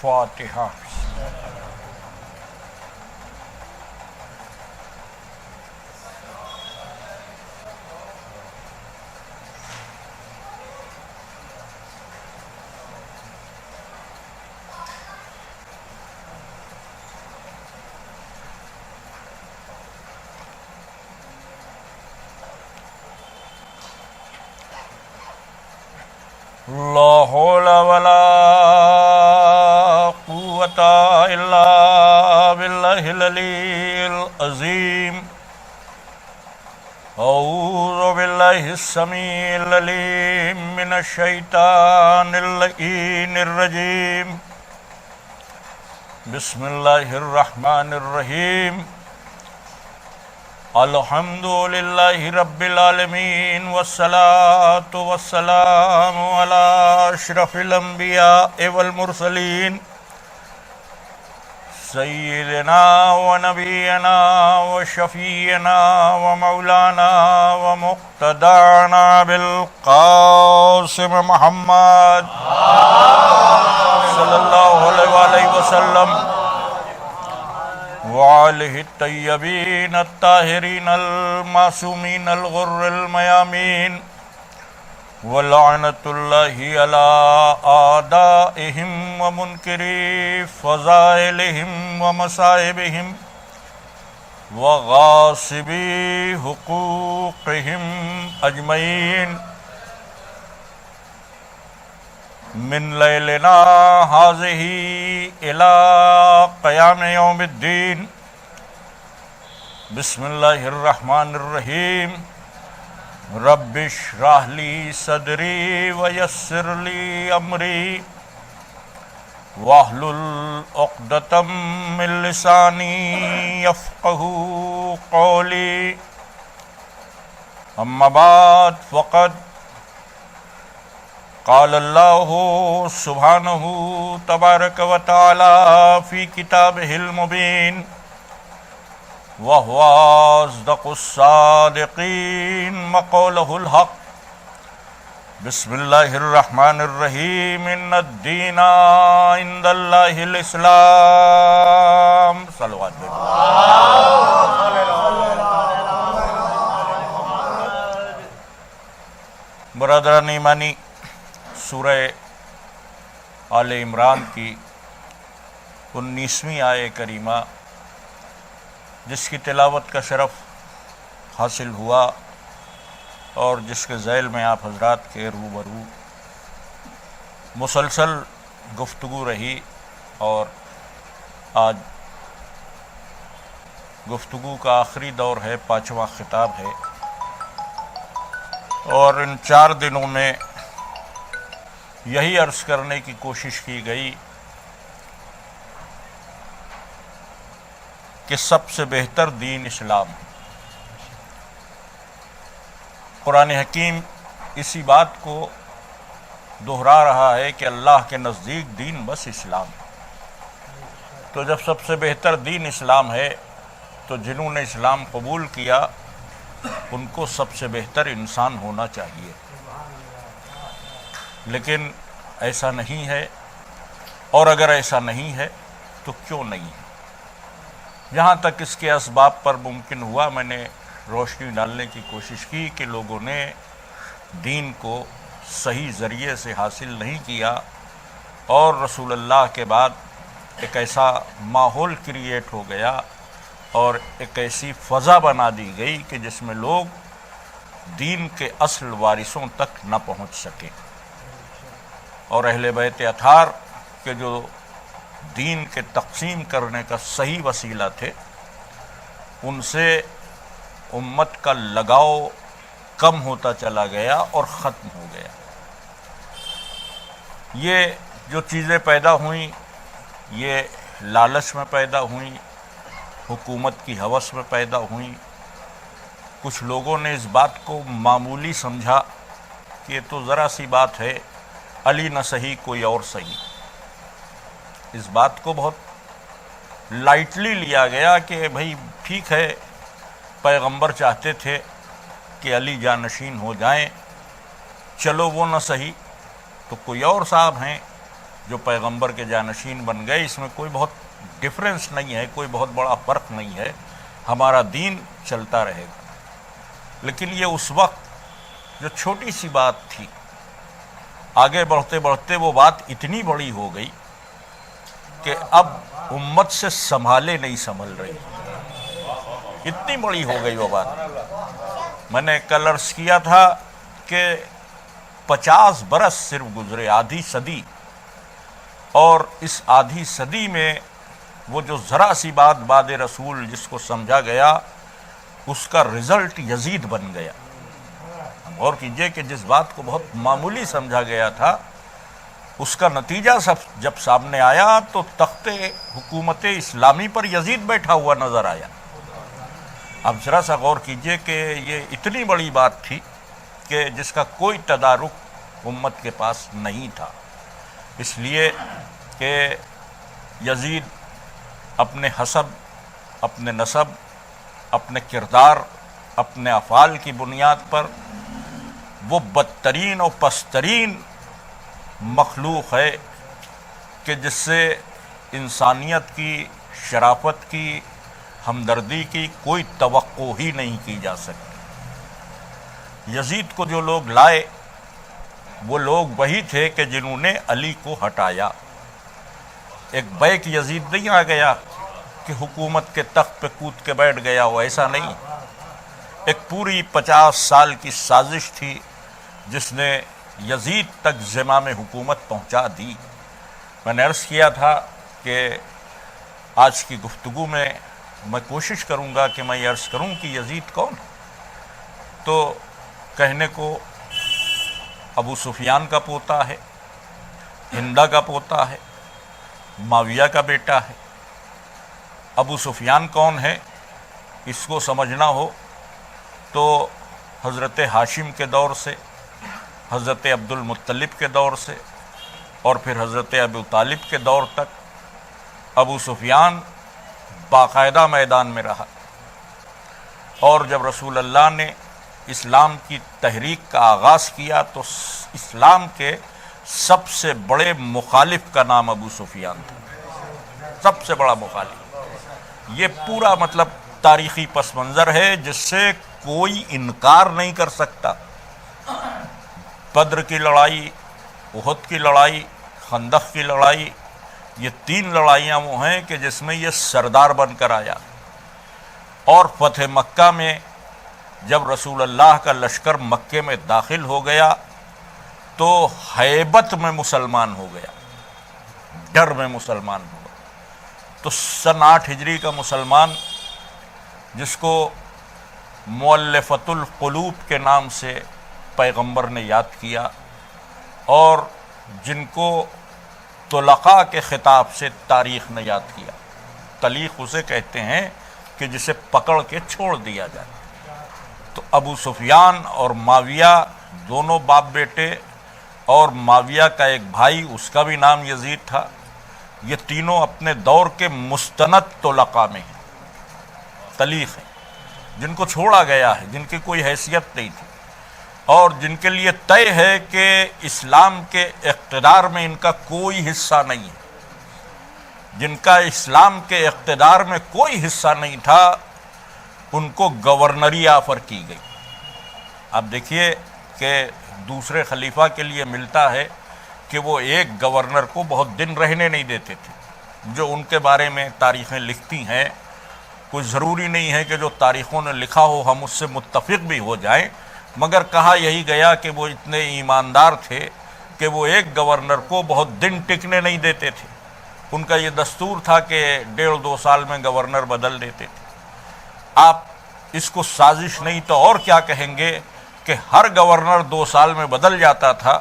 الفاتحہ۔ لا حول ولا قوة إلا بالله العلي العظيم۔ أعوذ بالله السميع العليم من الشيطان اللعين الرجيم۔ بسم الله الرحمن الرحيم۔ الحمد لله رب العالمين، والصلاة والسلام على أشرف الأنبياء والمرسلين، سيدنا ونبينا وشفيعنا ومولانا ومقتدانا بالقاسم محمد صلى الله عليه وسلم وآلہ الطیبین الطاہرین المعصومین الغر المیامین، ولعنۃ اللہ علی اعدائہم ومنکری فضائلہم ومصائبہم وغاصبی حقوقہم اجمعین، من لیلنا هذه الى قیام یوم الدین۔ بسم اللہ الرحمن الرحیم۔ رب اشرح لی صدری ویسر لی امری واحلل عقدۃ من لسانی یفقہوا قولی، اما بعد فقد قال اللہ سبحانہ تبارک و تعالی فی کتابہ المبین، وہو اصدق الصادقین وقولہ الحق۔ بسم اللہ الرحمن الرحیم۔ ان الدین عند اللہ الاسلام۔ صلوات برادران ایمانی، سورہ آل عمران کی 19ویں آیہ کریمہ، جس کی تلاوت کا شرف حاصل ہوا اور جس کے ذیل میں آپ حضرات کے روبرو مسلسل گفتگو رہی، اور آج گفتگو کا آخری دور ہے، 5واں خطاب ہے، اور ان 4 دنوں میں یہی عرض کرنے کی کوشش کی گئی کہ سب سے بہتر دین اسلام ہے۔ قرآن حکیم اسی بات کو دہرا رہا ہے کہ اللہ کے نزدیک دین بس اسلام ہے۔ تو جب سب سے بہتر دین اسلام ہے تو جنہوں نے اسلام قبول کیا ان کو سب سے بہتر انسان ہونا چاہیے، لیکن ایسا نہیں ہے، اور اگر ایسا نہیں ہے تو کیوں نہیں ہے؟ جہاں تک اس کے اسباب پر ممکن ہوا میں نے روشنی ڈالنے کی کوشش کی کہ لوگوں نے دین کو صحیح ذریعے سے حاصل نہیں کیا، اور رسول اللہ کے بعد ایک ایسا ماحول کریٹ ہو گیا اور ایک ایسی فضا بنا دی گئی کہ جس میں لوگ دین کے اصل وارثوں تک نہ پہنچ سکیں، اور اہل بیت اطہار کے جو دین کے تقسیم کرنے کا صحیح وسیلہ تھے ان سے امت کا لگاؤ کم ہوتا چلا گیا اور ختم ہو گیا۔ یہ جو چیزیں پیدا ہوئیں یہ لالچ میں پیدا ہوئیں، حکومت کی ہوس میں پیدا ہوئیں۔ کچھ لوگوں نے اس بات کو معمولی سمجھا کہ یہ تو ذرا سی بات ہے، علی نہ صحیح کوئی اور صحیح۔ اس بات کو بہت لائٹلی لیا گیا کہ بھئی ٹھیک ہے، پیغمبر چاہتے تھے کہ علی جانشین ہو جائیں، چلو وہ نہ صحیح تو کوئی اور صاحب ہیں جو پیغمبر کے جانشین بن گئے، اس میں کوئی بہت ڈفرینس نہیں ہے، کوئی بہت بڑا فرق نہیں ہے، ہمارا دین چلتا رہے گا۔ لیکن یہ اس وقت جو چھوٹی سی بات تھی، آگے بڑھتے بڑھتے وہ بات اتنی بڑی ہو گئی کہ اب امت سے سنبھالے نہیں سنبھل رہی، اتنی بڑی ہو گئی وہ بات۔ میں نے کل عرض کیا تھا کہ 50 برس صرف گزرے، آدھی صدی، اور اس آدھی صدی میں وہ جو ذرا سی بات بعد رسول جس کو سمجھا گیا، اس کا رزلٹ یزید بن گیا۔ غور کیجئے کہ جس بات کو بہت معمولی سمجھا گیا تھا، اس کا نتیجہ جب سامنے آیا تو تخت حکومت اسلامی پر یزید بیٹھا ہوا نظر آیا۔ اب ذرا سا غور کیجئے کہ یہ اتنی بڑی بات تھی کہ جس کا کوئی تدارک امت کے پاس نہیں تھا، اس لیے کہ یزید اپنے حسب، اپنے نسب، اپنے کردار، اپنے افعال کی بنیاد پر وہ بدترین اور پسترین مخلوق ہے کہ جس سے انسانیت کی، شرافت کی، ہمدردی کی کوئی توقع ہی نہیں کی جا سکتی۔ یزید کو جو لوگ لائے وہ لوگ وہی تھے کہ جنہوں نے علی کو ہٹایا۔ ایک بیک یزید نہیں آ گیا کہ حکومت کے تخت پہ کود کے بیٹھ گیا ہو، ایسا نہیں۔ ایک پوری 50 سال کی سازش تھی جس نے یزید تک زمام حکومت پہنچا دی۔ میں نے عرض کیا تھا کہ آج کی گفتگو میں کوشش کروں گا کہ میں یہ عرض کروں کہ یزید کون ہے، تو کہنے کو ابو سفیان کا پوتا ہے، ہندا کا پوتا ہے، معاویہ کا بیٹا ہے۔ ابو سفیان کون ہے، اس کو سمجھنا ہو تو حضرت ہاشم کے دور سے، حضرت عبد المطلب کے دور سے، اور پھر حضرت ابو طالب کے دور تک ابو سفیان باقاعدہ میدان میں رہا، اور جب رسول اللہ نے اسلام کی تحریک کا آغاز کیا تو اسلام کے سب سے بڑے مخالف کا نام ابو سفیان تھا، سب سے بڑا مخالف۔ یہ پورا مطلب تاریخی پس منظر ہے جس سے کوئی انکار نہیں کر سکتا۔ بدر کی لڑائی، احد کی لڑائی، خندق کی لڑائی، یہ 3 لڑائیاں وہ ہیں کہ جس میں یہ سردار بن کر آیا، اور فتح مکہ میں جب رسول اللہ کا لشکر مکے میں داخل ہو گیا تو ہیبت میں مسلمان ہو گیا، ڈر میں مسلمان ہو گیا۔ تو سن 8 ہجری کا مسلمان جس کو مؤلفۃ القلوب کے نام سے پیغمبر نے یاد کیا، اور جن کو طلقاء کے خطاب سے تاریخ نے یاد کیا، طلیق اسے کہتے ہیں کہ جسے پکڑ کے چھوڑ دیا جائے۔ تو ابو سفیان اور معاویہ دونوں باپ بیٹے، اور معاویہ کا ایک بھائی اس کا بھی نام یزید تھا، یہ تینوں اپنے دور کے مستند طلقاء میں ہیں، طلیق ہیں، جن کو چھوڑا گیا ہے، جن کی کوئی حیثیت نہیں تھی، اور جن کے لیے طے ہے کہ اسلام کے اقتدار میں ان کا کوئی حصہ نہیں ہے۔ جن کا اسلام کے اقتدار میں کوئی حصہ نہیں تھا، ان کو گورنری آفر کی گئی۔ اب دیکھیے کہ دوسرے خلیفہ کے لیے ملتا ہے کہ وہ ایک گورنر کو بہت دن رہنے نہیں دیتے تھے، جو ان کے بارے میں تاریخیں لکھتی ہیں۔ کوئی ضروری نہیں ہے کہ جو تاریخوں نے لکھا ہو ہم اس سے متفق بھی ہو جائیں، مگر کہا یہی گیا کہ وہ اتنے ایماندار تھے کہ وہ ایک گورنر کو بہت دن ٹکنے نہیں دیتے تھے۔ ان کا یہ دستور تھا کہ 1.5-2 سال میں گورنر بدل دیتے تھے۔ آپ اس کو سازش نہیں تو اور کیا کہیں گے کہ ہر گورنر 2 سال میں بدل جاتا تھا،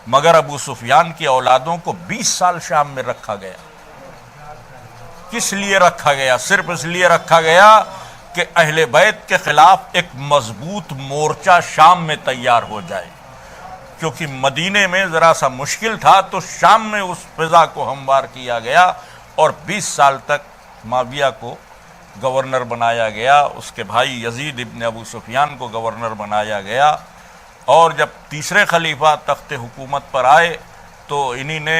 مگر ابو سفیان کی اولادوں کو 20 سال شام میں رکھا گیا۔ کس لیے رکھا گیا؟ صرف اس لیے رکھا گیا کہ اہل بیت کے خلاف ایک مضبوط مورچہ شام میں تیار ہو جائے، کیونکہ مدینے میں ذرا سا مشکل تھا تو شام میں اس فضا کو ہموار کیا گیا، اور 20 سال تک معاویہ کو گورنر بنایا گیا، اس کے بھائی یزید ابن ابو سفیان کو گورنر بنایا گیا، اور جب تیسرے خلیفہ تخت حکومت پر آئے تو انہی نے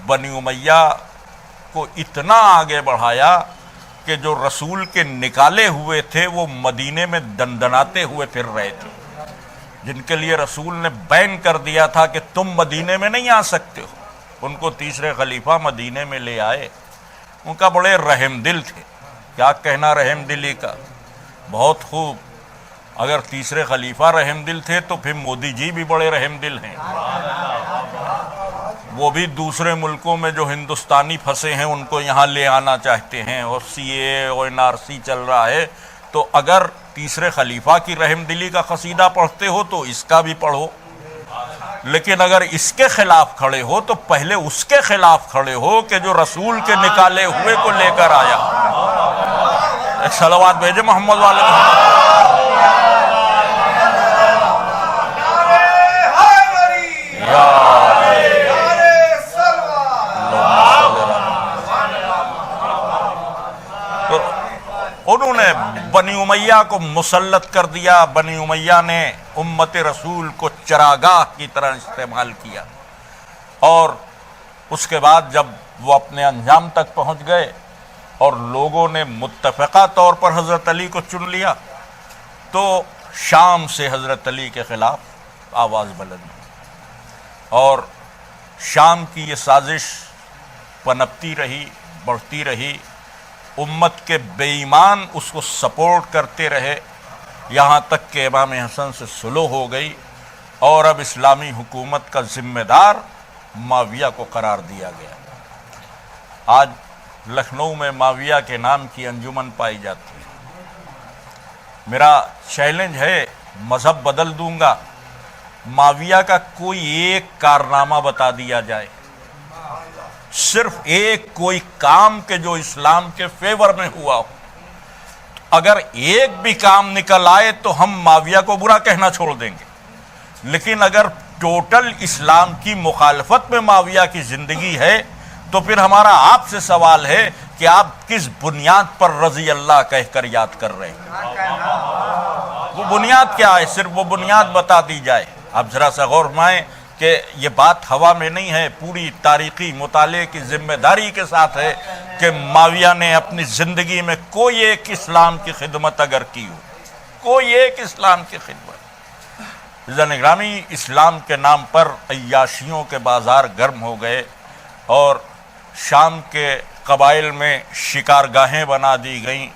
بنی امیہ کو اتنا آگے بڑھایا کہ جو رسول کے نکالے ہوئے تھے وہ مدینے میں دندناتے ہوئے پھر رہے تھے، جن کے لیے رسول نے بین کر دیا تھا کہ تم مدینے میں نہیں آ سکتے ہو، ان کو تیسرے خلیفہ مدینے میں لے آئے۔ ان کا بڑے رحم دل تھے، کیا کہنا رحم دلی کا، بہت خوب۔ اگر تیسرے خلیفہ رحم دل تھے تو پھر مودی جی بھی بڑے رحم دل ہیں، وہ بھی دوسرے ملکوں میں جو ہندوستانی پھنسے ہیں ان کو یہاں لے آنا چاہتے ہیں، اور سی اے اور NRC چل رہا ہے۔ تو اگر تیسرے خلیفہ کی رحم دلی کا قصیدہ پڑھتے ہو تو اس کا بھی پڑھو، لیکن اگر اس کے خلاف کھڑے ہو تو پہلے اس کے خلاف کھڑے ہو کہ جو رسول کے نکالے ہوئے کو لے کر آیا۔ ایک صلوات بھیجے محمد والے محمد۔ انہوں نے بنی امیہ کو مسلط کر دیا، بنی امیہ نے امت رسول کو چراگاہ کی طرح استعمال کیا، اور اس کے بعد جب وہ اپنے انجام تک پہنچ گئے اور لوگوں نے متفقہ طور پر حضرت علی کو چن لیا تو شام سے حضرت علی کے خلاف آواز بلند ہوئی، اور شام کی یہ سازش پنپتی رہی، بڑھتی رہی، امت کے بے ایمان اس کو سپورٹ کرتے رہے، یہاں تک کہ امام حسن سے صلح ہو گئی، اور اب اسلامی حکومت کا ذمہ دار معاویہ کو قرار دیا گیا۔ آج لکھنؤ میں معاویہ کے نام کی انجمن پائی جاتی ہے۔ میرا چیلنج ہے، مذہب بدل دوں گا، معاویہ کا کوئی ایک کارنامہ بتا دیا جائے، صرف ایک کوئی کام کہ جو اسلام کے فیور میں ہوا ہو۔ اگر ایک بھی کام نکل آئے تو ہم معاویہ کو برا کہنا چھوڑ دیں گے، لیکن اگر ٹوٹل اسلام کی مخالفت میں معاویہ کی زندگی ہے تو پھر ہمارا آپ سے سوال ہے کہ آپ کس بنیاد پر رضی اللہ کہہ کر یاد کر رہے ہیں؟ وہ بنیاد کیا ہے؟ صرف وہ بنیاد بتا دی جائے۔ آپ ذرا سا غور فرمائیں کہ یہ بات ہوا میں نہیں ہے، پوری تاریخی مطالعے کی ذمہ داری کے ساتھ ہے کہ معاویہ نے اپنی زندگی میں کوئی ایک اسلام کی خدمت اگر کی ہو، کوئی ایک اسلام کی خدمت۔ عزیزان گرامی، اسلام کے نام پر عیاشیوں کے بازار گرم ہو گئے، اور شام کے قبائل میں شکارگاہیں بنا دی گئیں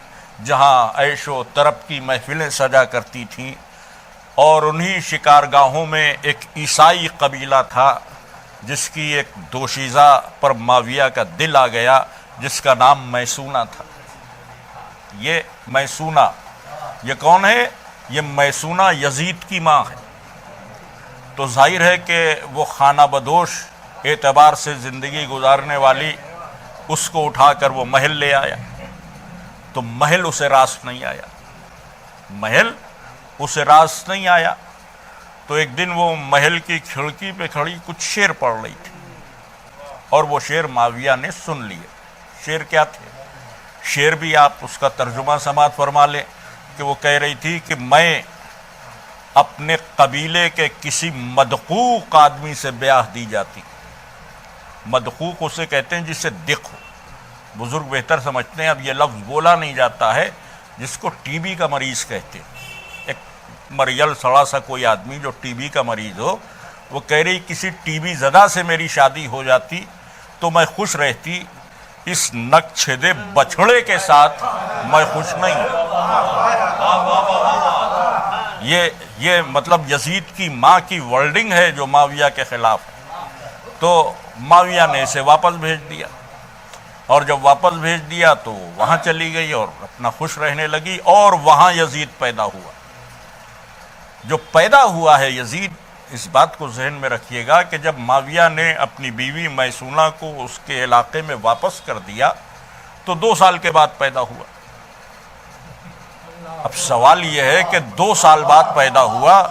جہاں عیش و طرب کی محفلیں سجا کرتی تھیں، اور انہی شکارگاہوں میں ایک عیسائی قبیلہ تھا جس کی ایک دوشیزہ پر معاویہ کا دل آ گیا، جس کا نام میسونہ تھا۔ یہ میسونہ، یہ کون ہے؟ یہ میسونہ یزید کی ماں ہے۔ تو ظاہر ہے کہ وہ خانہ بدوش اعتبار سے زندگی گزارنے والی، اس کو اٹھا کر وہ محل لے آیا، تو محل اسے راست نہیں آیا، محل اسے راست نہیں آیا۔ تو ایک دن وہ محل کی کھڑکی پہ کھڑی کچھ شعر پڑھ رہی تھی، اور وہ شعر معاویہ نے سن لیے۔ شعر کیا تھے؟ شعر بھی آپ اس کا ترجمہ سماعت فرما لیں کہ وہ کہہ رہی تھی کہ میں اپنے قبیلے کے کسی مدقوق آدمی سے بیاہ دی جاتی۔ مدقوق اسے کہتے ہیں جسے دق ہو، بزرگ بہتر سمجھتے ہیں، اب یہ لفظ بولا نہیں جاتا ہے، جس کو ٹی بی کا مریض کہتے ہیں۔ ایک مریل سڑا سا کوئی آدمی جو ٹی بی کا مریض ہو، وہ کہہ رہی کسی ٹی بی زدہ سے میری شادی ہو جاتی تو میں خوش رہتی، اس نک چھیدے بچھڑے کے ساتھ میں خوش نہیں۔ یہ مطلب یزید کی ماں کی ورڈنگ ہے جو معاویہ کے خلاف ہے۔ تو معاویہ نے اسے واپس بھیج دیا، اور جب واپس بھیج دیا تو وہاں چلی گئی اور اپنا خوش رہنے لگی، اور وہاں یزید پیدا ہوا۔ جو پیدا ہوا ہے یزید، اس بات کو ذہن میں رکھیے گا کہ جب معاویہ نے اپنی بیوی میسونہ کو اس کے علاقے میں واپس کر دیا تو 2 سال کے بعد پیدا ہوا۔ اب سوال یہ ہے کہ 2 سال بعد پیدا ہوا،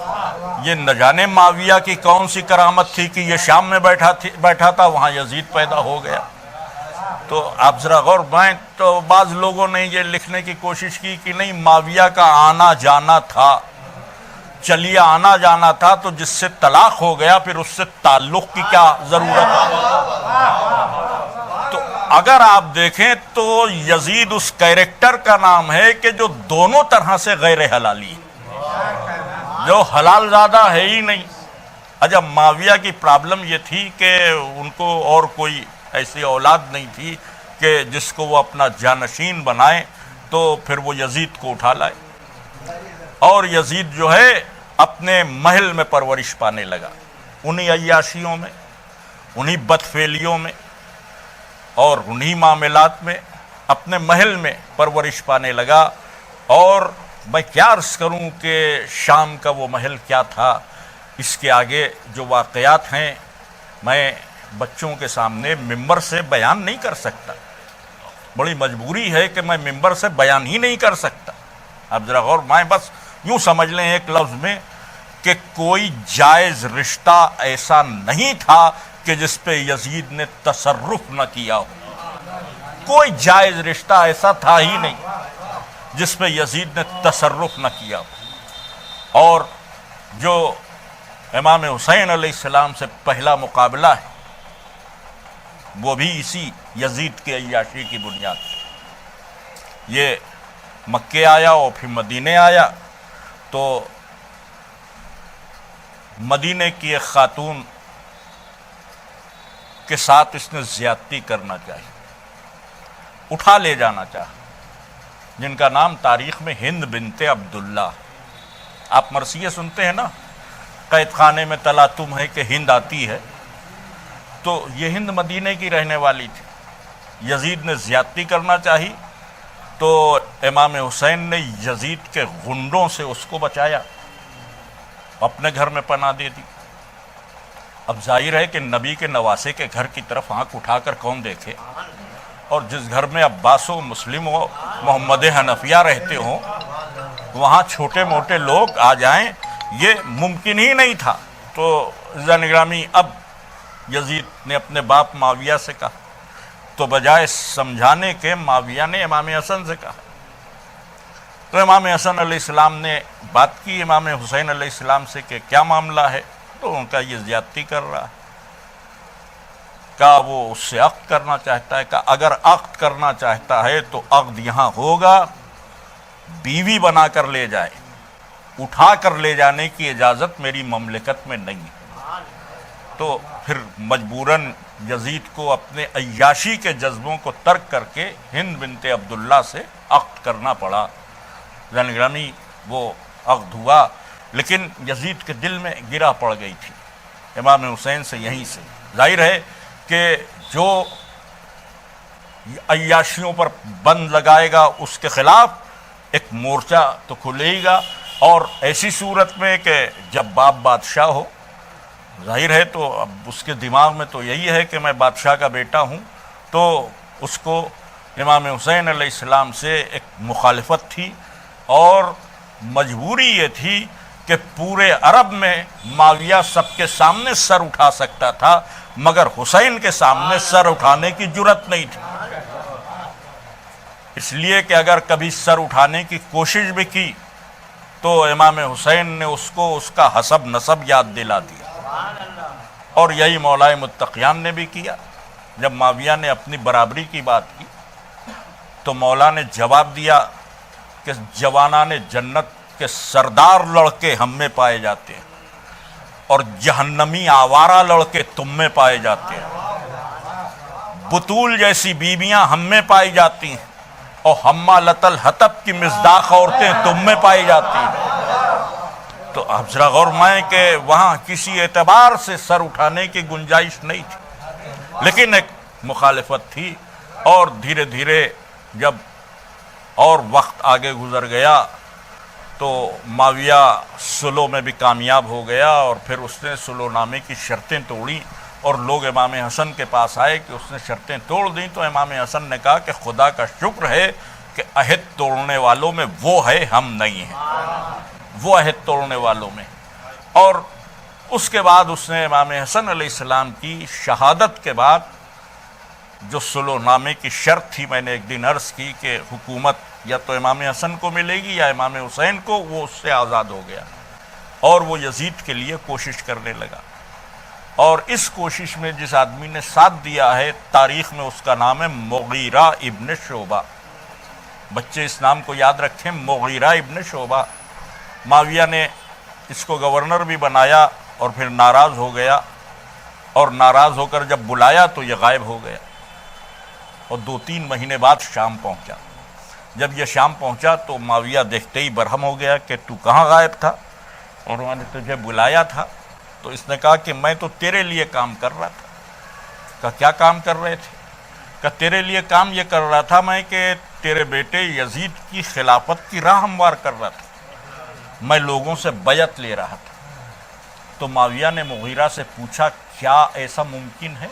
یہ نہ جانے معاویہ کی کون سی کرامت تھی کہ یہ شام میں بیٹھا تھا، وہاں یزید پیدا ہو گیا۔ تو آپ ذرا غور بائیں، تو بعض لوگوں نے یہ لکھنے کی کوشش کی کہ نہیں، معاویہ کا آنا جانا تھا، چلیے آنا جانا تھا تو جس سے طلاق ہو گیا پھر اس سے تعلق کی کیا ضرورت ہے؟ تو اگر آپ دیکھیں تو یزید اس کیریکٹر کا نام ہے کہ جو دونوں طرح سے غیر حلالی ہے، جو حلال زادہ ہے ہی نہیں۔ اجب معاویہ کی پرابلم یہ تھی کہ ان کو اور کوئی ایسی اولاد نہیں تھی کہ جس کو وہ اپنا جانشین بنائیں، تو پھر وہ یزید کو اٹھا لائے، اور یزید جو ہے اپنے محل میں پرورش پانے لگا، انہی عیاشیوں میں، انہی بدفعلیوں میں اور انہی معاملات میں اپنے محل میں پرورش پانے لگا۔ اور میں کیا عرض کروں کہ شام کا وہ محل کیا تھا، اس کے آگے جو واقعات ہیں میں بچوں کے سامنے ممبر سے بیان نہیں کر سکتا، بڑی مجبوری ہے کہ میں ممبر سے بیان ہی نہیں کر سکتا۔ اب ذرا غور، میں بس یوں سمجھ لیں ایک لفظ میں کہ کوئی جائز رشتہ ایسا نہیں تھا کہ جس پہ یزید نے تصرف نہ کیا ہو، کوئی جائز رشتہ ایسا تھا ہی نہیں جس پہ یزید نے تصرف نہ کیا ہو۔ اور جو امام حسین علیہ السلام سے پہلا مقابلہ ہے وہ بھی اسی یزید کے عیاشی کی بنیاد پر۔ یہ مکے آیا اور پھر مدینے آیا، تو مدینے کی ایک خاتون کے ساتھ اس نے زیادتی کرنا چاہی، اٹھا لے جانا چاہا، جن کا نام تاریخ میں ہند بنت عبداللہ۔ آپ مرثیے سنتے ہیں نا، قید خانے میں تلاتم ہے کہ ہند آتی ہے، تو یہ ہند مدینے کی رہنے والی تھی۔ یزید نے زیادتی کرنا چاہی تو امام حسین نے یزید کے غنڈوں سے اس کو بچایا، اپنے گھر میں پناہ دے دی۔ اب ظاہر ہے کہ نبی کے نواسے کے گھر کی طرف آنکھ اٹھا کر کون دیکھے، اور جس گھر میں عباس و مسلم و محمد حنفیہ رہتے ہوں وہاں چھوٹے موٹے لوگ آ جائیں، یہ ممکن ہی نہیں تھا۔ تو عزیزان گرامی، اب یزید نے اپنے باپ معاویہ سے کہا، تو بجائے سمجھانے کے معاویہ نے امام حسن سے کہا، تو امام حسن علیہ السلام نے بات کی امام حسین علیہ السلام سے کہ کیا معاملہ ہے، تو ان کا یہ زیادتی کر رہا ہے، کہا وہ اس سے عقد کرنا چاہتا ہے، کہا اگر عقد کرنا چاہتا ہے تو عقد یہاں ہوگا، بیوی بنا کر لے جائے، اٹھا کر لے جانے کی اجازت میری مملکت میں نہیں ہے۔ تو پھر مجبوراً یزید کو اپنے عیاشی کے جذبوں کو ترک کر کے ہند بنت عبداللہ سے عقد کرنا پڑا۔ گرامی، وہ عقد ہوا، لیکن یزید کے دل میں گرہ پڑ گئی تھی امام حسین سے۔ یہیں سے ظاہر ہے کہ جو عیاشیوں پر بند لگائے گا اس کے خلاف ایک مورچہ تو کھلے گا، اور ایسی صورت میں کہ جب باپ بادشاہ ہو، ظاہر ہے تو اب اس کے دماغ میں تو یہی ہے کہ میں بادشاہ کا بیٹا ہوں، تو اس کو امام حسین علیہ السلام سے ایک مخالفت تھی، اور مجبوری یہ تھی کہ پورے عرب میں معاویہ سب کے سامنے سر اٹھا سکتا تھا، مگر حسین کے سامنے سر اٹھانے کی جرأت نہیں تھی، اس لیے کہ اگر کبھی سر اٹھانے کی کوشش بھی کی تو امام حسین نے اس کو اس کا حسب نسب یاد دلا دیا، اور یہی مولائے متقیان نے بھی کیا۔ جب معاویہ نے اپنی برابری کی بات کی تو مولا نے جواب دیا کہ جوانان جنت کے سردار لڑکے ہم میں پائے جاتے ہیں، اور جہنمی آوارہ لڑکے تم میں پائے جاتے ہیں، بطول جیسی بیویاں ہم میں پائی جاتی ہیں، اور حمالۃ الحطب کی مصداق عورتیں تم میں پائی جاتی ہیں۔ تو آپ ذرا غور مائیں کہ وہاں کسی اعتبار سے سر اٹھانے کی گنجائش نہیں تھی، لیکن ایک مخالفت تھی، اور دھیرے دھیرے جب اور وقت آگے گزر گیا تو معاویہ صلح میں بھی کامیاب ہو گیا، اور پھر اس نے صلح نامے کی شرطیں توڑیں، اور لوگ امام حسن کے پاس آئے کہ اس نے شرطیں توڑ دیں، تو امام حسن نے کہا کہ خدا کا شکر ہے کہ عہد توڑنے والوں میں وہ ہے، ہم نہیں ہیں، وہ عہد توڑنے والوں میں۔ اور اس کے بعد اس نے امام حسن علیہ السلام کی شہادت کے بعد جو صلح نامے کی شرط تھی، میں نے ایک دن عرض کی کہ حکومت یا تو امام حسن کو ملے گی یا امام حسین کو، وہ اس سے آزاد ہو گیا، اور وہ یزید کے لیے کوشش کرنے لگا، اور اس کوشش میں جس آدمی نے ساتھ دیا ہے تاریخ میں اس کا نام ہے مغیرہ ابن شعبہ۔ بچے اس نام کو یاد رکھیں، مغیرہ ابن شعبہ۔ معاویہ نے اس کو گورنر بھی بنایا اور پھر ناراض ہو گیا، اور ناراض ہو کر جب بلایا تو یہ غائب ہو گیا، اور 2-3 مہینے بعد شام پہنچا۔ جب یہ شام پہنچا تو معاویہ دیکھتے ہی برہم ہو گیا کہ تو کہاں غائب تھا، اور انہوں نے تجھے بلایا تھا۔ تو اس نے کہا کہ میں تو تیرے لیے کام کر رہا تھا۔ کہا کیا کام کر رہے تھے؟ کہا تیرے لیے کام یہ کر رہا تھا میں کہ تیرے بیٹے یزید کی خلافت کی راہ ہموار کر رہا تھا، میں لوگوں سے بیعت لے رہا تھا۔ تو معاویہ نے مغیرہ سے پوچھا کیا ایسا ممکن ہے؟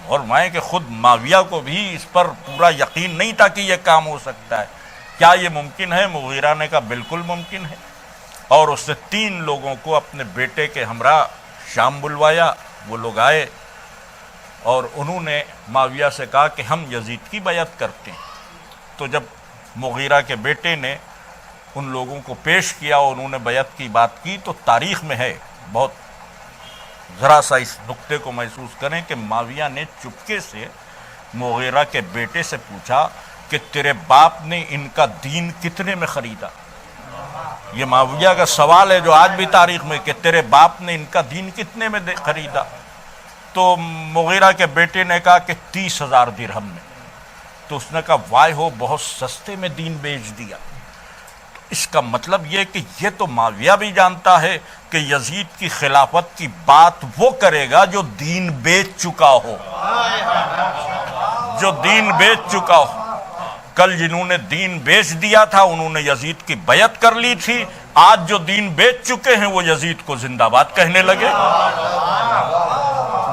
اور میں کہ خود معاویہ کو بھی اس پر پورا یقین نہیں تھا کہ یہ کام ہو سکتا ہے، کیا یہ ممکن ہے؟ مغیرہ نے کہا بالکل ممکن ہے، اور اس نے 3 لوگوں کو اپنے بیٹے کے ہمراہ شام بلوایا۔ وہ لوگ آئے اور انہوں نے معاویہ سے کہا کہ ہم یزید کی بیعت کرتے ہیں۔ تو جب مغیرہ کے بیٹے نے ان لوگوں کو پیش کیا اور انہوں نے بیعت کی بات کی، تو تاریخ میں ہے، بہت ذرا سا اس نقطے کو محسوس کریں کہ معاویہ نے چپکے سے مغیرہ کے بیٹے سے پوچھا کہ تیرے باپ نے ان کا دین کتنے میں خریدا؟ یہ معاویہ کا سوال ہے جو آج بھی تاریخ میں، کہ تیرے باپ نے ان کا دین کتنے میں خریدا؟ تو مغیرہ کے بیٹے نے کہا کہ 30,000 درہم میں۔ تو اس نے کہا وائے ہو، بہت سستے میں دین بیچ دیا۔ اس کا مطلب یہ کہ یہ تو معاویہ بھی جانتا ہے کہ یزید کی خلافت کی بات وہ کرے گا جو دین بیچ چکا ہو، جو دین بیچ چکا ہو۔ کل جنہوں نے دین بیچ دیا تھا انہوں نے یزید کی بیعت کر لی تھی، آج جو دین بیچ چکے ہیں وہ یزید کو زندہ باد کہنے لگے۔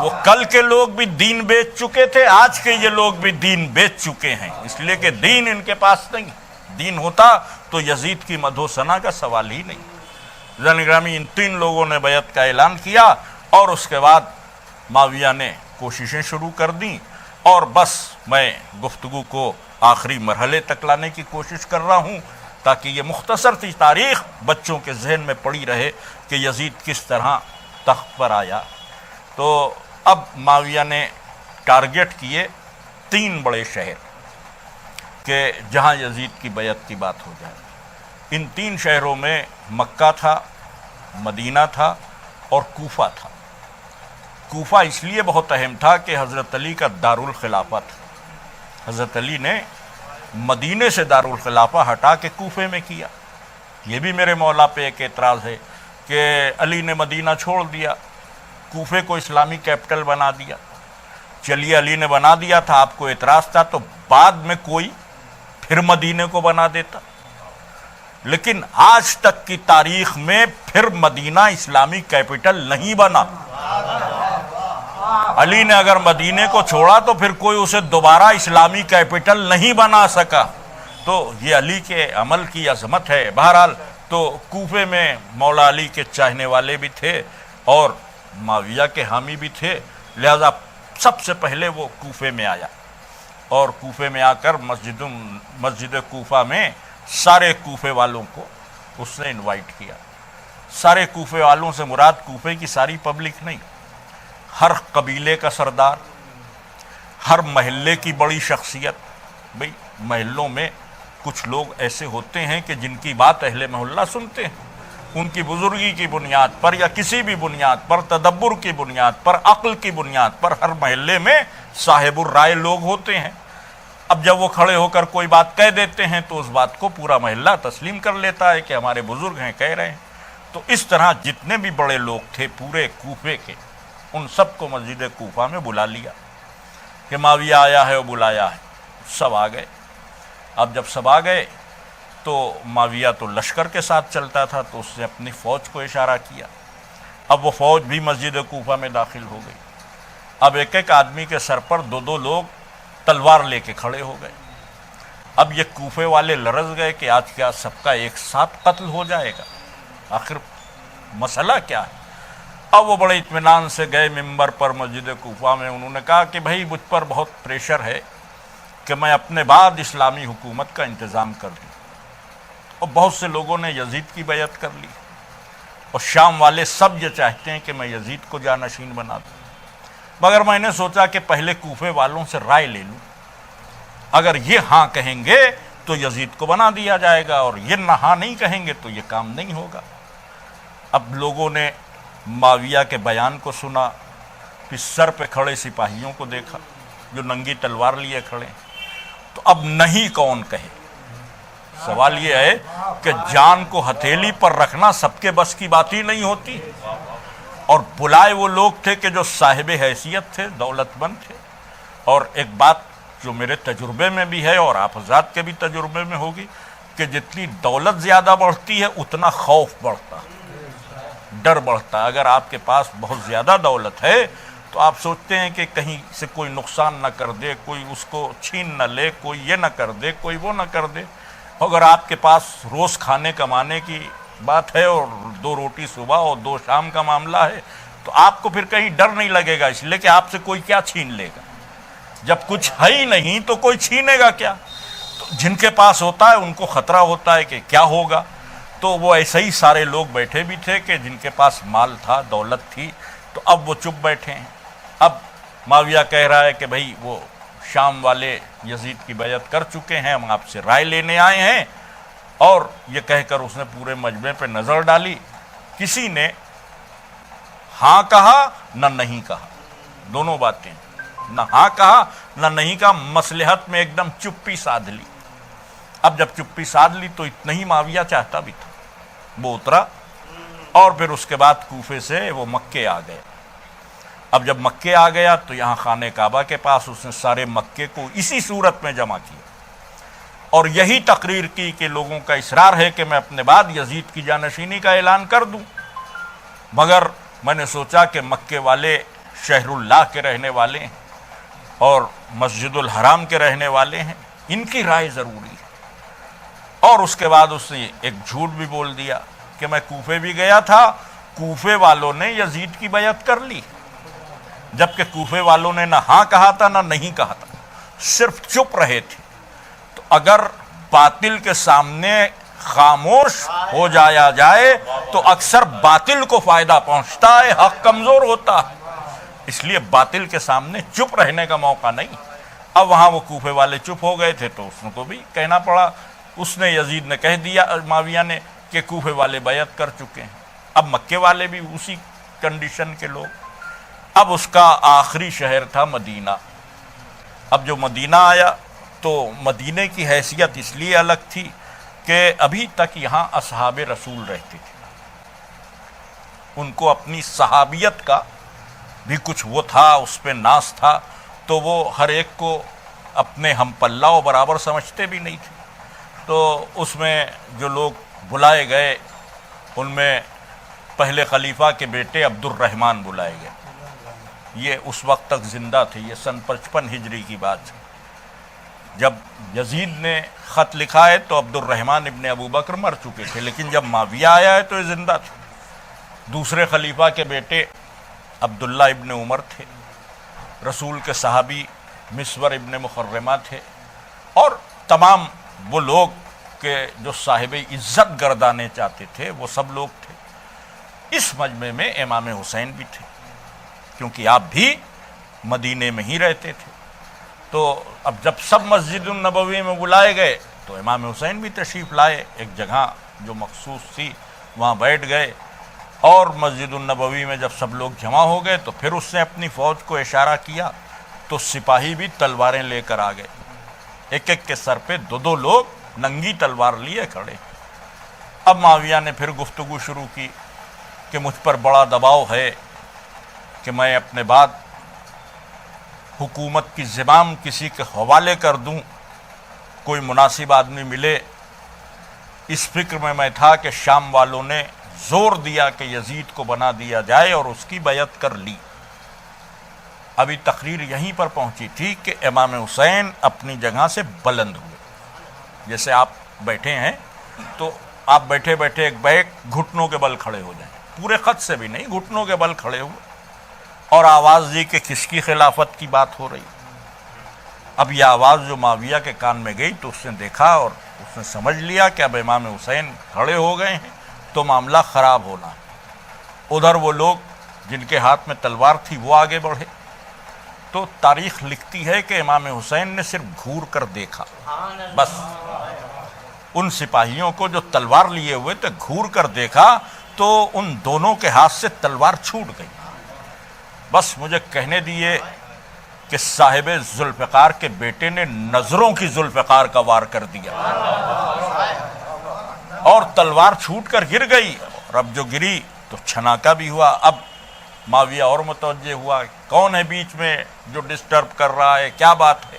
وہ کل کے لوگ بھی دین بیچ چکے تھے، آج کے یہ لوگ بھی دین بیچ چکے ہیں، اس لیے کہ دین ان کے پاس نہیں۔ دین ہوتا تو یزید کی مدح و ثنا کا سوال ہی نہیں۔ عزیزان گرامی، ان 3 لوگوں نے بیعت کا اعلان کیا، اور اس کے بعد معاویہ نے کوششیں شروع کر دیں، اور بس میں گفتگو کو آخری مرحلے تک لانے کی کوشش کر رہا ہوں تاکہ یہ مختصر سی تاریخ بچوں کے ذہن میں پڑی رہے کہ یزید کس طرح تخت پر آیا۔ تو اب معاویہ نے ٹارگٹ کیے 3 بڑے شہر کہ جہاں یزید کی بیعت کی بات ہو جائے۔ ان 3 شہروں میں مکہ تھا، مدینہ تھا اور کوفہ تھا۔ کوفہ اس لیے بہت اہم تھا کہ حضرت علی کا دارالخلافہ تھا۔ حضرت علی نے مدینے سے دارالخلافہ ہٹا کے کوفے میں کیا۔ یہ بھی میرے مولا پہ ایک اعتراض ہے کہ علی نے مدینہ چھوڑ دیا، کوفے کو اسلامی کیپٹل بنا دیا۔ چلیے علی نے بنا دیا تھا، آپ کو اعتراض تھا، تو بعد میں کوئی پھر مدینے کو بنا دیتا، لیکن آج تک کی تاریخ میں پھر مدینہ اسلامی کیپٹل نہیں بنا۔ علی نے اگر مدینے کو چھوڑا تو پھر کوئی اسے دوبارہ اسلامی کیپٹل نہیں بنا سکا۔ تو یہ علی کے عمل کی عظمت ہے۔ بہرحال تو کوفے میں مولا علی کے چاہنے والے بھی تھے اور معاویہ کے حامی بھی تھے، لہذا سب سے پہلے وہ کوفے میں آیا، اور کوفے میں آ کر مسجد کوفہ میں سارے کوفے والوں کو اس نے انوائٹ کیا۔ سارے کوفے والوں سے مراد کوفے کی ساری پبلک نہیں، ہر قبیلے کا سردار، ہر محلے کی بڑی شخصیت۔ بھئی محلوں میں کچھ لوگ ایسے ہوتے ہیں کہ جن کی بات اہل محلہ سنتے ہیں، ان کی بزرگی کی بنیاد پر یا کسی بھی بنیاد پر، تدبر کی بنیاد پر، عقل کی بنیاد پر، ہر محلے میں صاحب الرائے لوگ ہوتے ہیں۔ اب جب وہ کھڑے ہو کر کوئی بات کہہ دیتے ہیں تو اس بات کو پورا محلہ تسلیم کر لیتا ہے کہ ہمارے بزرگ ہیں کہہ رہے ہیں۔ تو اس طرح جتنے بھی بڑے لوگ تھے پورے کوفے کے، ان سب کو مسجد کوفہ میں بلا لیا کہ معاویہ آیا ہے اور بلایا ہے۔ سب آ گئے۔ اب جب سب آ گئے تو معاویہ تو لشکر کے ساتھ چلتا تھا، تو اس نے اپنی فوج کو اشارہ کیا۔ اب وہ فوج بھی مسجد کوفہ میں داخل ہو گئی۔ اب ایک ایک آدمی کے سر پر 2 لوگ تلوار لے کے کھڑے ہو گئے۔ اب یہ کوفے والے لرز گئے کہ آج کیا سب کا ایک ساتھ قتل ہو جائے گا؟ آخر مسئلہ کیا ہے؟ اب وہ بڑے اطمینان سے گئے ممبر پر مسجد کوفہ میں۔ انہوں نے کہا کہ بھائی مجھ پر بہت پریشر ہے کہ میں اپنے بعد اسلامی حکومت کا انتظام کر دوں، اور بہت سے لوگوں نے یزید کی بیعت کر لی، اور شام والے سب یہ چاہتے ہیں کہ میں یزید کو جانشین بنا دوں، مگر میں نے سوچا کہ پہلے کوفے والوں سے رائے لے لوں، اگر یہ ہاں کہیں گے تو یزید کو بنا دیا جائے گا، اور یہ نہ ہاں نہیں کہیں گے تو یہ کام نہیں ہوگا۔ اب لوگوں نے معاویہ کے بیان کو سنا، پھر سر پہ کھڑے سپاہیوں کو دیکھا جو ننگی تلوار لیے کھڑے، تو اب نہیں کون کہے۔ سوال یہ ہے کہ جان کو ہتھیلی پر رکھنا سب کے بس کی بات ہی نہیں ہوتی، اور بلائے وہ لوگ تھے کہ جو صاحب حیثیت تھے، دولت مند تھے۔ اور ایک بات جو میرے تجربے میں بھی ہے اور آپ حضرات کے بھی تجربے میں ہوگی کہ جتنی دولت زیادہ بڑھتی ہے اتنا خوف بڑھتا، ڈر بڑھتا۔ اگر آپ کے پاس بہت زیادہ دولت ہے تو آپ سوچتے ہیں کہ کہیں سے کوئی نقصان نہ کر دے، کوئی اس کو چھین نہ لے، کوئی یہ نہ کر دے، کوئی وہ نہ کر دے۔ اگر آپ کے پاس روز کھانے کمانے کی بات ہے اور 2 روٹی صبح اور 2 شام کا معاملہ ہے تو آپ کو پھر کہیں ڈر نہیں لگے گا، اس لیے کہ آپ سے کوئی کیا چھین لے گا۔ جب کچھ ہے ہی نہیں تو کوئی چھینے گا کیا؟ تو جن کے پاس ہوتا ہے ان کو خطرہ ہوتا ہے کہ کیا ہوگا۔ تو وہ ایسے ہی سارے لوگ بیٹھے بھی تھے کہ جن کے پاس مال تھا، دولت تھی، تو اب وہ چپ بیٹھے ہیں۔ اب معاویہ کہہ رہا ہے کہ بھائی وہ شام والے یزید کی بیعت کر چکے ہیں، ہم آپ سے رائے لینے آئے ہیں، اور یہ کہہ کر اس نے پورے مجمع پہ نظر ڈالی، کسی نے ہاں کہا نہ نہیں کہا، دونوں باتیں، نہ ہاں کہا نہ نہیں کہا، مصلحت میں ایک دم چپی سادھ لی۔ اب جب چپی سادھ لی تو اتنا ہی معاویہ چاہتا بھی تھا، وہ اترا اور پھر اس کے بعد کوفے سے وہ مکے آ گئے۔ اب جب مکے آ گیا تو یہاں خانہ کعبہ کے پاس اس نے سارے مکے کو اسی صورت میں جمع کیا اور یہی تقریر کی کہ لوگوں کا اصرار ہے کہ میں اپنے بعد یزید کی جانشینی کا اعلان کر دوں، مگر میں نے سوچا کہ مکے والے شہر اللہ کے رہنے والے ہیں اور مسجد الحرام کے رہنے والے ہیں، ان کی رائے ضروری ہے۔ اور اس کے بعد اس نے ایک جھوٹ بھی بول دیا کہ میں کوفے بھی گیا تھا، کوفے والوں نے یزید کی بیعت کر لی، جبکہ کوفے والوں نے نہ ہاں کہا تھا نہ نہیں کہا تھا، صرف چپ رہے تھے۔ تو اگر باطل کے سامنے خاموش ہو جایا جائے تو اکثر باطل کو فائدہ پہنچتا ہے، حق کمزور ہوتا ہے، اس لیے باطل کے سامنے چپ رہنے کا موقع نہیں۔ اب وہاں وہ کوفے والے چپ ہو گئے تھے تو اس کو بھی کہنا پڑا، اس نے یزید نے کہہ دیا معاویہ نے کہ کوفے والے بیعت کر چکے ہیں۔ اب مکے والے بھی اسی کنڈیشن کے لوگ۔ اب اس کا آخری شہر تھا مدینہ۔ اب جو مدینہ آیا تو مدینے کی حیثیت اس لیے الگ تھی کہ ابھی تک یہاں اصحاب رسول رہتے تھے، ان کو اپنی صحابیت کا بھی کچھ وہ تھا، اس پہ ناز تھا، تو وہ ہر ایک کو اپنے ہم پلہ و برابر سمجھتے بھی نہیں تھے۔ تو اس میں جو لوگ بلائے گئے ان میں پہلے خلیفہ کے بیٹے عبد الرحمن بلائے گئے، یہ اس وقت تک زندہ تھے، یہ سن 55 ہجری کی بات ہے۔ جب یزید نے خط لکھا ہے تو عبد الرحمن ابن ابو بکر مر چکے تھے، لیکن جب معاویہ آیا ہے تو یہ زندہ تھے۔ دوسرے خلیفہ کے بیٹے عبداللہ ابن عمر تھے، رسول کے صحابی مسور ابن مخرمہ تھے، اور تمام وہ لوگ کہ جو صاحب عزت گردانے چاہتے تھے وہ سب لوگ تھے۔ اس مجمع میں امام حسین بھی تھے، کیونکہ آپ بھی مدینے میں ہی رہتے تھے۔ تو اب جب سب مسجد النبوی میں بلائے گئے تو امام حسین بھی تشریف لائے، ایک جگہ جو مخصوص تھی وہاں بیٹھ گئے، اور مسجد النبوی میں جب سب لوگ جمع ہو گئے تو پھر اس نے اپنی فوج کو اشارہ کیا تو سپاہی بھی تلواریں لے کر آ گئے، ایک ایک کے سر پہ 2 لوگ ننگی تلوار لیے کھڑے۔ اب معاویہ نے پھر گفتگو شروع کی کہ مجھ پر بڑا دباؤ ہے کہ میں اپنے بعد حکومت کی زمام کسی کے حوالے کر دوں، کوئی مناسب آدمی ملے۔ اس فکر میں میں تھا کہ شام والوں نے زور دیا کہ یزید کو بنا دیا جائے اور اس کی بیعت کر لی۔ ابھی تقریر یہیں پر پہنچی تھی کہ امام حسین اپنی جگہ سے بلند ہوئے، جیسے آپ بیٹھے ہیں تو آپ بیٹھے بیٹھے ایک بیک گھٹنوں کے بل کھڑے ہو جائیں، پورے خط سے بھی نہیں، گھٹنوں کے بل کھڑے ہوئے، اور آواز دی کہ کس کی خلافت کی بات ہو رہی۔ اب یہ آواز جو معاویہ کے کان میں گئی تو اس نے دیکھا اور اس نے سمجھ لیا کہ اب امام حسین کھڑے ہو گئے ہیں تو معاملہ خراب ہونا ہے۔ ادھر وہ لوگ جن کے ہاتھ میں تلوار تھی وہ آگے بڑھے. تو تاریخ لکھتی ہے کہ امام حسین نے صرف گھور کر دیکھا, بس ان سپاہیوں کو جو تلوار لیے ہوئے تھے گھور کر دیکھا تو ان دونوں کے ہاتھ سے تلوار چھوٹ گئی. بس مجھے کہنے دیے کہ صاحب ذوالفقار کے بیٹے نے نظروں کی ذوالفقار کا وار کر دیا اور تلوار چھوٹ کر گر گئی. اور اب جو گری تو چھناکا بھی ہوا. اب معاویہ اور متوجہ ہوا کون ہے بیچ میں جو ڈسٹرب کر رہا ہے, کیا بات ہے.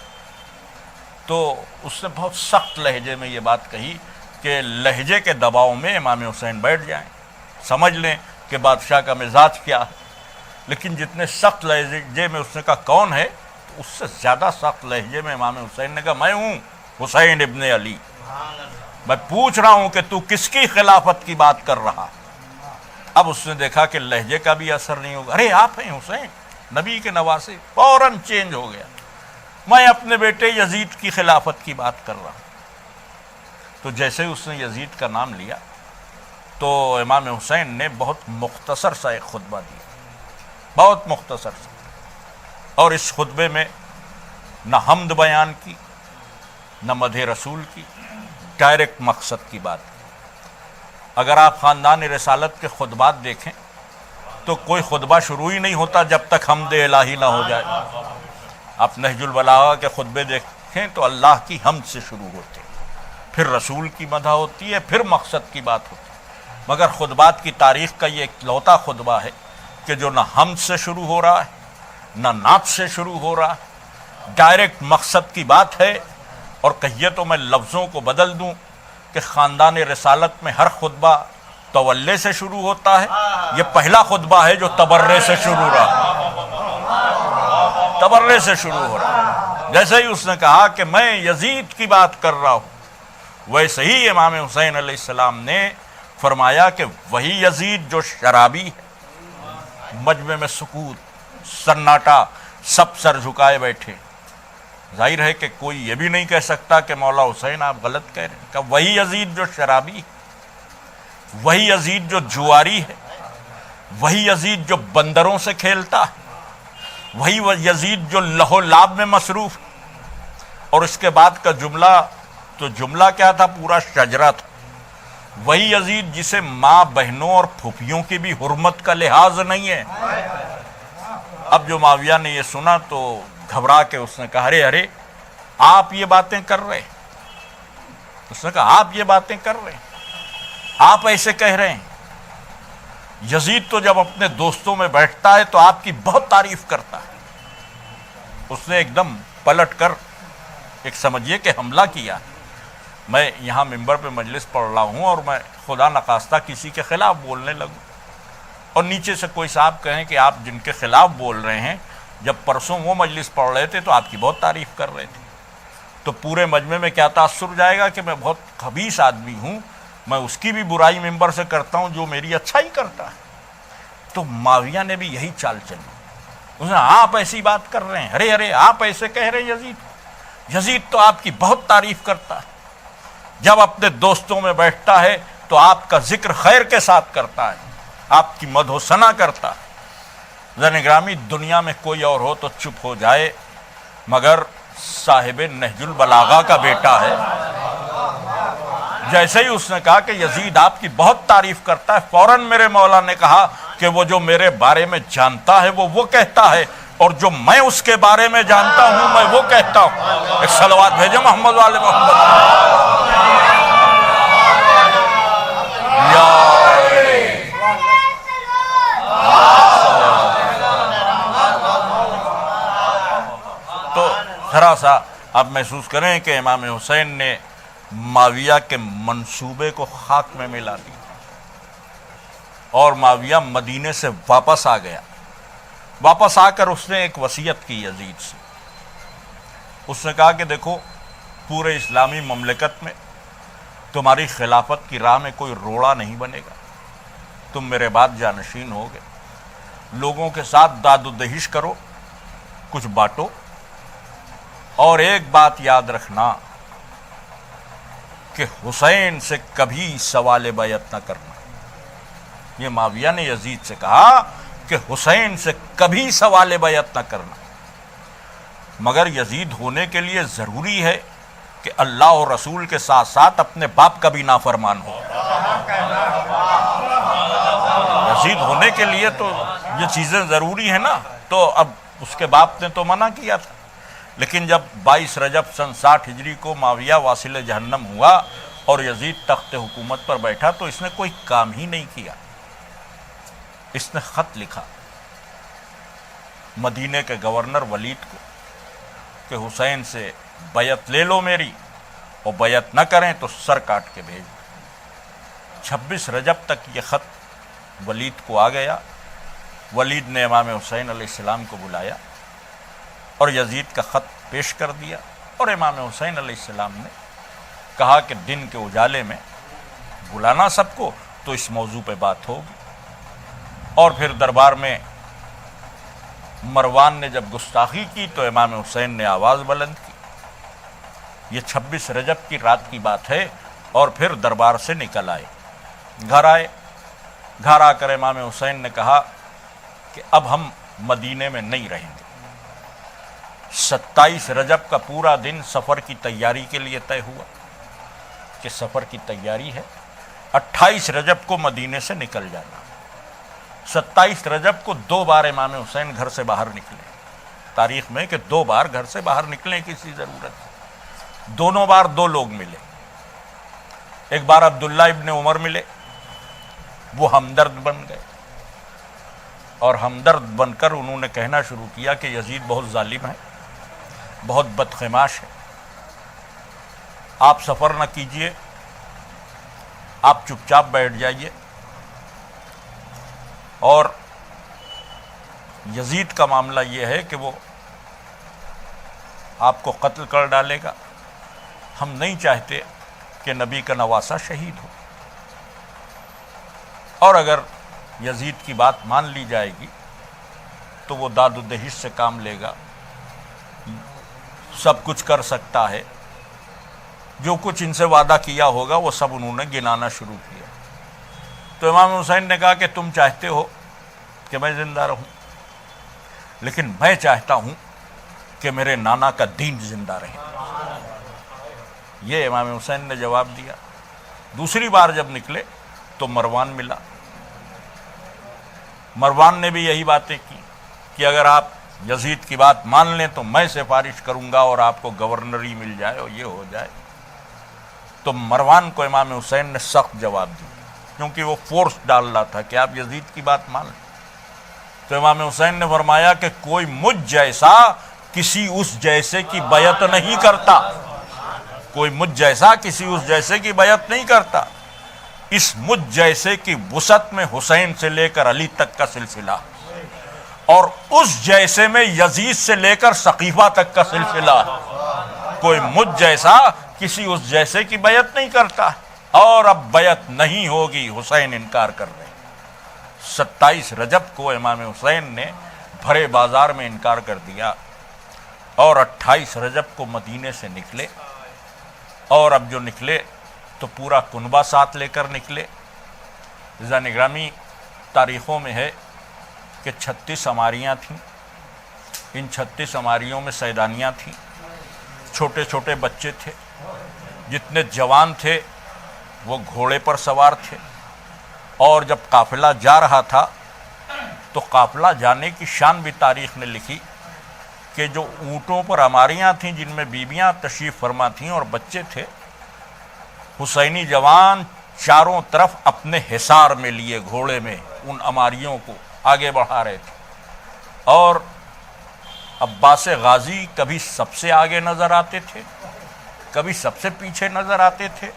تو اس نے بہت سخت لہجے میں یہ بات کہی کہ لہجے کے دباؤ میں امام حسین بیٹھ جائیں, سمجھ لیں کہ بادشاہ کا مزاج کیا ہے. لیکن جتنے سخت لہجے میں اس نے کہا کون ہے, تو اس سے زیادہ سخت لہجے میں امام حسین نے کہا میں ہوں حسین ابن علی, میں پوچھ رہا ہوں کہ تو کس کی خلافت کی بات کر رہا. اب اس نے دیکھا کہ لہجے کا بھی اثر نہیں ہوگا. ارے آپ ہیں حسین, نبی کے نواسے. فوراً چینج ہو گیا, میں اپنے بیٹے یزید کی خلافت کی بات کر رہا ہوں. تو جیسے اس نے یزید کا نام لیا تو امام حسین نے بہت مختصر سا ایک خطبہ دیا, بہت مختصر سا. اور اس خطبے میں نہ حمد بیان کی نہ مدح رسول کی, ڈائریکٹ مقصد کی بات کی. اگر آپ خاندان رسالت کے خطبات دیکھیں تو کوئی خطبہ شروع ہی نہیں ہوتا جب تک حمد الہی نہ ہو جائے. آپ نہج البلاغہ کے خطبے دیکھیں تو اللہ کی حمد سے شروع ہوتے, پھر رسول کی مدح ہوتی ہے, پھر مقصد کی بات ہوتی ہے. مگر خطبات کی تاریخ کا یہ اکلوتا خطبہ ہے کہ جو نہ حمد سے شروع ہو رہا ہے نہ نعت سے شروع ہو رہا ہے, ڈائریکٹ مقصد کی بات ہے. اور کہیے تو میں لفظوں کو بدل دوں کہ خاندان رسالت میں ہر خطبہ تولے سے شروع ہوتا ہے. یہ پہلا خطبہ ہے جو تبرے سے شروع رہا, تبرے سے شروع ہو رہا. جیسے ہی اس نے کہا کہ میں یزید کی بات کر رہا ہوں, ویسے ہی امام حسین علیہ السلام نے فرمایا کہ وہی یزید جو شرابی ہے. مجمع میں سکوت, سناٹا, سب سر جھکائے بیٹھے. ظاہر ہے کہ کوئی یہ بھی نہیں کہہ سکتا کہ مولا حسین آپ غلط کہہ رہے ہیں. کہ وہی یزید جو شرابی ہے, وہی یزید جو جواری ہے, وہی یزید جو بندروں سے کھیلتا ہے, وہی یزید جو لہو لعب میں مصروف ہے. اور اس کے بعد کا جملہ تو جملہ کیا تھا, پورا شجرہ تھا. وہی یزید جسے ماں بہنوں اور پھوپھیوں کی بھی حرمت کا لحاظ نہیں ہے. اب جو معاویہ نے یہ سنا تو گھبرا کے اس نے کہا ارے ارے آپ یہ باتیں کر رہے. اس نے کہا آپ یہ باتیں کر رہے, آپ ایسے کہہ رہے ہیں. یزید تو جب اپنے دوستوں میں بیٹھتا ہے تو آپ کی بہت تعریف کرتا ہے. اس نے ایک دم پلٹ کر ایک سمجھیے کہ حملہ کیا. میں یہاں ممبر پہ مجلس پڑھ رہا ہوں اور میں خدا نخواستہ کسی کے خلاف بولنے لگوں اور نیچے سے کوئی صاحب کہیں کہ آپ جن کے خلاف بول رہے ہیں جب پرسوں وہ مجلس پڑھ رہے تھے تو آپ کی بہت تعریف کر رہے تھے, تو پورے مجمع میں کیا تاثر جائے گا کہ میں بہت خبیث آدمی ہوں, میں اس کی بھی برائی ممبر سے کرتا ہوں جو میری اچھائی کرتا ہے. تو معاویہ نے بھی یہی چال چلی. اس نے آپ ایسی بات کر رہے ہیں, ارے ارے آپ ایسے کہہ رہے ہیں. یزید تو آپ کی بہت تعریف کرتا ہے, جب اپنے دوستوں میں بیٹھتا ہے تو آپ کا ذکر خیر کے ساتھ کرتا ہے, آپ کی مدح و ثنا کرتا ہے. زن گرامی دنیا میں کوئی اور ہو تو چپ ہو جائے, مگر صاحب نہج البلاغہ کا بیٹا ہے. جیسے ہی اس نے کہا کہ یزید آپ کی بہت تعریف کرتا ہے, فوراً میرے مولا نے کہا کہ وہ جو میرے بارے میں جانتا ہے وہ کہتا ہے, اور جو میں اس کے بارے میں جانتا ہوں میں وہ کہتا ہوں. ایک صلوات بھیجے محمد والے محمد. تو ذرا سا آپ محسوس کریں کہ امام حسین نے معاویہ کے منصوبے کو خاک میں ملا دیا اور معاویہ مدینے سے واپس آ گیا. واپس آ کر اس نے ایک وصیت کی یزید سے. اس نے کہا کہ دیکھو پورے اسلامی مملکت میں تمہاری خلافت کی راہ میں کوئی روڑا نہیں بنے گا, تم میرے بعد جانشین ہو گے, لوگوں کے ساتھ داد و دہش کرو, کچھ بانٹو, اور ایک بات یاد رکھنا کہ حسین سے کبھی سوال بیعت نہ کرنا. یہ معاویہ نے یزید سے کہا کہ حسین سے کبھی سوال بیعت نہ کرنا، مگر یزید ہونے کے لیے ضروری ہے کہ اللہ اور رسول کے ساتھ ساتھ اپنے باپ کا بھی نافرمان ہو۔ یزید ہونے کے لیے تو یہ چیزیں ضروری ہیں نا، تو اب اس کے باپ نے تو منع کیا تھا، لیکن جب 22 رجب سن 60 ہجری کو معاویہ واصل جہنم ہوا اور یزید تخت حکومت پر بیٹھا تو اس نے کوئی کام ہی نہیں کیا۔ اس نے خط لکھا مدینے کے گورنر ولید کو کہ حسین سے بیعت لے لو میری، اور بیعت نہ کریں تو سر کاٹ کے بھیج دو۔ 26 رجب تک یہ خط ولید کو آ گیا۔ ولید نے امام حسین علیہ السلام کو بلایا اور یزید کا خط پیش کر دیا، اور امام حسین علیہ السلام نے کہا کہ دن کے اجالے میں بلانا سب کو تو اس موضوع پہ بات ہوگی۔ اور پھر دربار میں مروان نے جب گستاخی کی تو امام حسین نے آواز بلند کی۔ یہ 26 رجب کی رات کی بات ہے، اور پھر دربار سے نکل آئے، گھر آئے۔ گھر آ کر امام حسین نے کہا کہ اب ہم مدینے میں نہیں رہیں گے۔ 27 رجب کا پورا دن سفر کی تیاری کے لیے طے ہوا کہ سفر کی تیاری ہے، 28 رجب کو مدینے سے نکل جانا۔ 27 رجب کو 2 بار امام حسین گھر سے باہر نکلے، تاریخ میں کہ 2 بار گھر سے باہر نکلنے کی ضرورت ہے۔ دونوں بار 2 لوگ ملے، ایک بار عبداللہ ابن عمر ملے، وہ ہمدرد بن گئے، اور ہمدرد بن کر انہوں نے کہنا شروع کیا کہ یزید بہت ظالم ہے، بہت بدخماش ہے، آپ سفر نہ کیجئے، آپ چپ چاپ بیٹھ جائیے، اور یزید کا معاملہ یہ ہے کہ وہ آپ کو قتل کر ڈالے گا، ہم نہیں چاہتے کہ نبی کا نواسہ شہید ہو، اور اگر یزید کی بات مان لی جائے گی تو وہ داد و دہشت سے کام لے گا، سب کچھ کر سکتا ہے، جو کچھ ان سے وعدہ کیا ہوگا وہ سب انہوں نے گنانا شروع کیا۔ تو امام حسین نے کہا کہ تم چاہتے ہو کہ میں زندہ رہوں، لیکن میں چاہتا ہوں کہ میرے نانا کا دین زندہ رہے۔ یہ امام حسین نے جواب دیا۔ دوسری بار جب نکلے تو مروان ملا، مروان نے بھی یہی باتیں کی کہ اگر آپ یزید کی بات مان لیں تو میں سفارش کروں گا اور آپ کو گورنری مل جائے اور یہ ہو جائے۔ تو مروان کو امام حسین نے سخت جواب دیا، کیونکہ وہ فورس ڈال رہا تھا کہ آپ یزید کی بات مان لیں۔ تو امام حسین نے فرمایا کہ کوئی مجھ جیسا کسی اس جیسے کی بیعت نہیں کرتا، کوئی مجھ جیسا کسی اس جیسے کی بیعت نہیں کرتا، اس مجھ جیسے کی وسعت میں حسین سے لے کر علی تک کا سلسلہ، اور اس جیسے میں یزید سے لے کر ثقیفہ تک کا سلسلہ، کوئی مجھ جیسا کسی اس جیسے کی بیعت نہیں کرتا، اور اب بیعت نہیں ہوگی، حسین انکار کر رہے ہیں۔ 27 رجب کو امام حسین نے بھرے بازار میں انکار کر دیا، اور 28 رجب کو مدینے سے نکلے، اور اب جو نکلے تو پورا کنبہ ساتھ لے کر نکلے۔ عزیزان گرامی، تاریخوں میں ہے کہ 36 عماریاں تھیں، ان 36 عماریوں میں سیدانیاں تھیں، چھوٹے چھوٹے بچے تھے، جتنے جوان تھے وہ گھوڑے پر سوار تھے، اور جب قافلہ جا رہا تھا تو قافلہ جانے کی شان بھی تاریخ نے لکھی کہ جو اونٹوں پر عماریاں تھیں جن میں بیویاں تشریف فرما تھیں اور بچے تھے، حسینی جوان چاروں طرف اپنے حصار میں لیے گھوڑے میں ان عماریوں کو آگے بڑھا رہے تھے، اور عباس غازی کبھی سب سے آگے نظر آتے تھے، کبھی سب سے پیچھے نظر آتے تھے،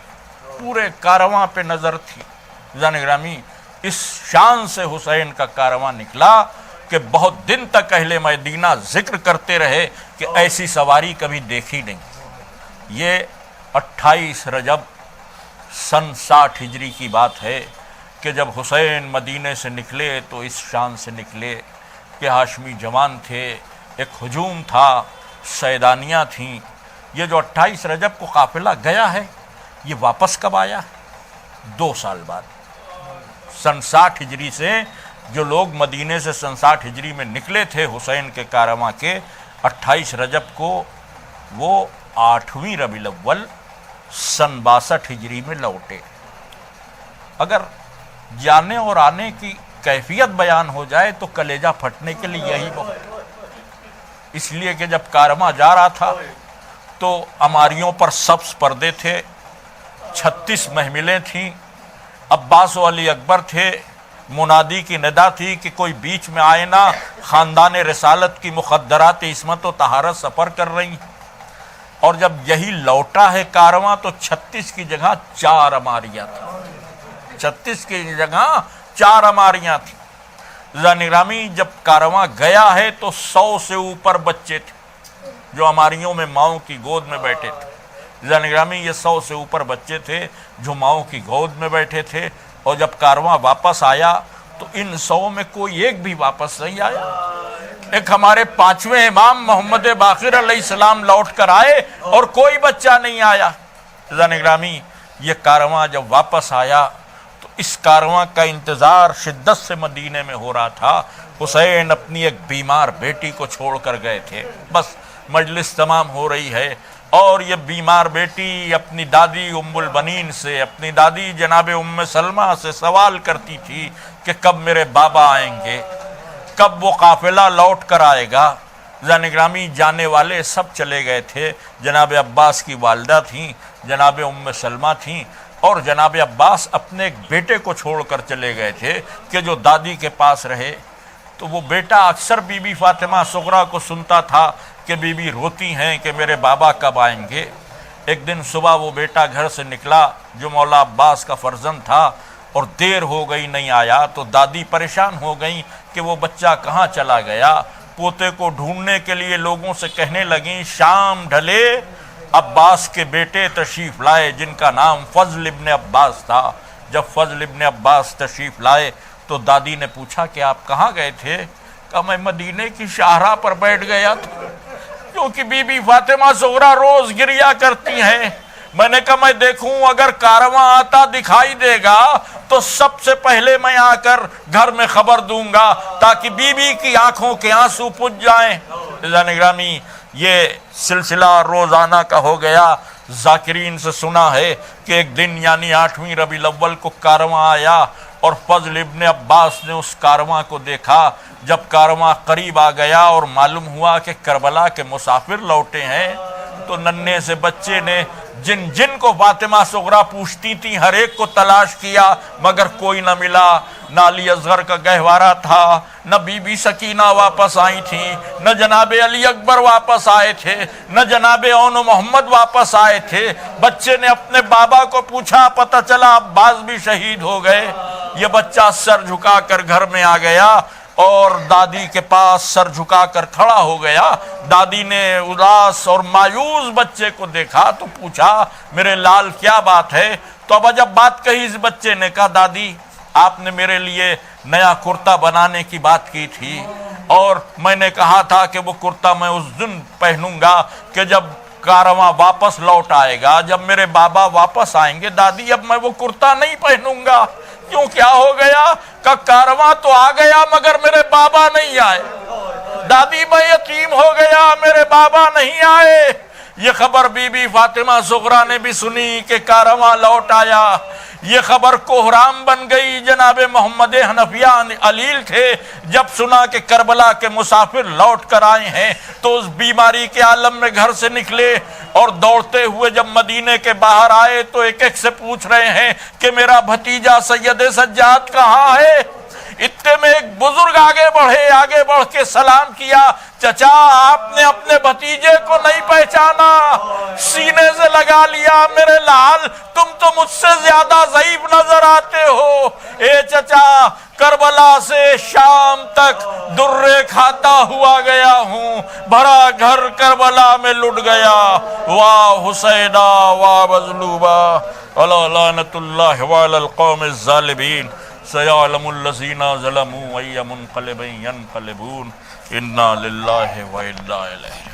پورے کارواں پہ نظر تھی۔ عزیزان گرامی، اس شان سے حسین کا کارواں نکلا کہ بہت دن تک اہل مدینہ ذکر کرتے رہے کہ ایسی سواری کبھی دیکھی نہیں۔ یہ 28 رجب سن 60 ہجری کی بات ہے کہ جب حسین مدینے سے نکلے تو اس شان سے نکلے کہ ہاشمی جوان تھے، ایک ہجوم تھا، سیدانیاں تھیں۔ یہ جو 28 رجب کو قافلہ گیا ہے، یہ واپس کب آیا؟ 2 سال بعد، سن 60 ہجری سے جو لوگ مدینے سے سن 60 ہجری میں نکلے تھے حسین کے کارواں کے، 28 رجب کو وہ 8ویں ربیع الاول سن 62 ہجری میں لوٹے۔ اگر جانے اور آنے کی کیفیت بیان ہو جائے تو کلیجہ پھٹنے کے لیے یہی بہت، اس لیے کہ جب کارواں جا رہا تھا تو عماریوں پر سبز پردے تھے، 36 محملیں تھیں، عباس و علی اکبر تھے، منادی کی ندا تھی کہ کوئی بیچ میں آئے نہ، خاندان رسالت کی مخدرات عصمت و طہارت سفر کر رہی۔ اور جب یہی لوٹا ہے کارواں تو 36 کی جگہ 4 عماریاں تھیں، 36 کی جگہ 4 عماریاں تھیں۔ زنگرامی جب کارواں گیا ہے تو 100 سے اوپر بچے تھے جو عماریوں میں ماؤں کی گود میں بیٹھے تھے۔ زنگرامی یہ 100 سے اوپر بچے تھے جو ماؤں کی گود میں بیٹھے تھے، اور جب کارواں واپس آیا تو ان 100 میں کوئی ایک بھی واپس نہیں آیا۔ ایک ہمارے 5ویں امام محمد باقر علیہ السلام لوٹ کر آئے اور کوئی بچہ نہیں آیا۔ زنگرامی یہ کارواں جب واپس آیا تو اس کارواں کا انتظار شدت سے مدینے میں ہو رہا تھا۔ حسین اپنی ایک بیمار بیٹی کو چھوڑ کر گئے تھے، بس مجلس تمام ہو رہی ہے اور یہ بیمار بیٹی اپنی دادی ام البنین سے، اپنی دادی جناب ام سلمہ سے سوال کرتی تھی کہ کب میرے بابا آئیں گے، کب وہ قافلہ لوٹ کر آئے گا۔ زنگرامی جانے والے سب چلے گئے تھے، جناب عباس کی والدہ تھیں، جناب ام سلمہ تھیں، اور جناب عباس اپنے ایک بیٹے کو چھوڑ کر چلے گئے تھے کہ جو دادی کے پاس رہے۔ تو وہ بیٹا اکثر بی بی فاطمہ صغریٰ کو سنتا تھا کہ بی بی روتی ہیں کہ میرے بابا کب آئیں گے۔ ایک دن صبح وہ بیٹا گھر سے نکلا جو مولا عباس کا فرزند تھا، اور دیر ہو گئی نہیں آیا تو دادی پریشان ہو گئیں کہ وہ بچہ کہاں چلا گیا۔ پوتے کو ڈھونڈنے کے لیے لوگوں سے کہنے لگیں شام ڈھلے عباس کے بیٹے تشریف لائے جن کا نام فضل ابن عباس تھا۔ جب فضل ابن عباس تشریف لائے تو دادی نے پوچھا کہ آپ کہاں گئے تھے؟ کہا میں مدینے کی شاہراہ پر بیٹھ گیا تھا، کیونکہ بی بی فاطمہ صغریٰ روز گریا کرتی ہیں۔ میں نے کہا میں دیکھوں اگر کارواں آتا دکھائی دے گا تو سب سے پہلے میں آ کر گھر میں خبر دوں گا تاکہ بی بی کی آنکھوں کے آنسو پوچھ جائیں۔ نگرامی یہ سلسلہ روزانہ کا ہو گیا۔ ذاکرین سے سنا ہے کہ ایک دن یعنی 8ویں ربیع الاول کو کارواں آیا اور فضل ابن عباس نے اس کارواں کو دیکھا۔ جب کارواں قریب آ گیا اور معلوم ہوا کہ کربلا کے مسافر لوٹے ہیں تو ننھے سے بچے نے جن جن کو فاطمہ صغریٰ پوچھتی تھیں ہر ایک کو تلاش کیا مگر کوئی نہ ملا۔ نہ علی اصغر کا گہوارہ تھا، نہ بی بی سکینہ واپس آئی تھیں، نہ جناب علی اکبر واپس آئے تھے، نہ جناب اون محمد واپس آئے تھے۔ بچے نے اپنے بابا کو پوچھا، پتہ چلا عباس بھی شہید ہو گئے۔ یہ بچہ سر جھکا کر گھر میں آ گیا اور دادی کے پاس سر جھکا کر کھڑا ہو گیا۔ دادی نے اداس اور مایوس بچے کو دیکھا تو پوچھا میرے لال کیا بات ہے؟ تو اب جب بات کہی اس بچے نے کہا دادی آپ نے میرے لیے نیا کرتا بنانے کی بات کی تھی اور میں نے کہا تھا کہ وہ کرتا میں اس دن پہنوں گا کہ جب کارواں واپس لوٹ آئے گا، جب میرے بابا واپس آئیں گے۔ دادی اب میں وہ کرتا نہیں پہنوں گا۔ کیوں کیا ہو گیا؟ کہ کارواں تو آ گیا مگر میرے بابا نہیں آئے۔ دادی میں یتیم ہو گیا، میرے بابا نہیں آئے۔ یہ خبر بی بی فاطمہ صغریٰ نے بھی سنی کہ کارواں لوٹ آیا۔ یہ خبر کوہرام بن گئی۔ جناب محمد حنفیہ علیل تھے، جب سنا کہ کربلا کے مسافر لوٹ کر آئے ہیں تو اس بیماری کے عالم میں گھر سے نکلے اور دوڑتے ہوئے جب مدینے کے باہر آئے تو ایک ایک سے پوچھ رہے ہیں کہ میرا بھتیجا سید سجاد کہاں ہے؟ اتنے میں ایک بزرگ آگے بڑھ کے سلام کیا، چچا آپ نے اپنے بھتیجے کو نہیں پہچانا؟ سینے سے لگا لیا، میرے لال تم تو مجھ سے زیادہ ضعیف نظر آتے ہو۔ اے چچا کربلا سے شام تک درے کھاتا ہوا گیا ہوں، بھرا گھر کربلا میں لٹ گیا۔ واہ حسینہ واہ مظلومہ علی لعنت اللہ وعلی القوم الظالمین سیعلم الذین ظلموا ای منقلب ینقلبون انا للہ و انا الیہ۔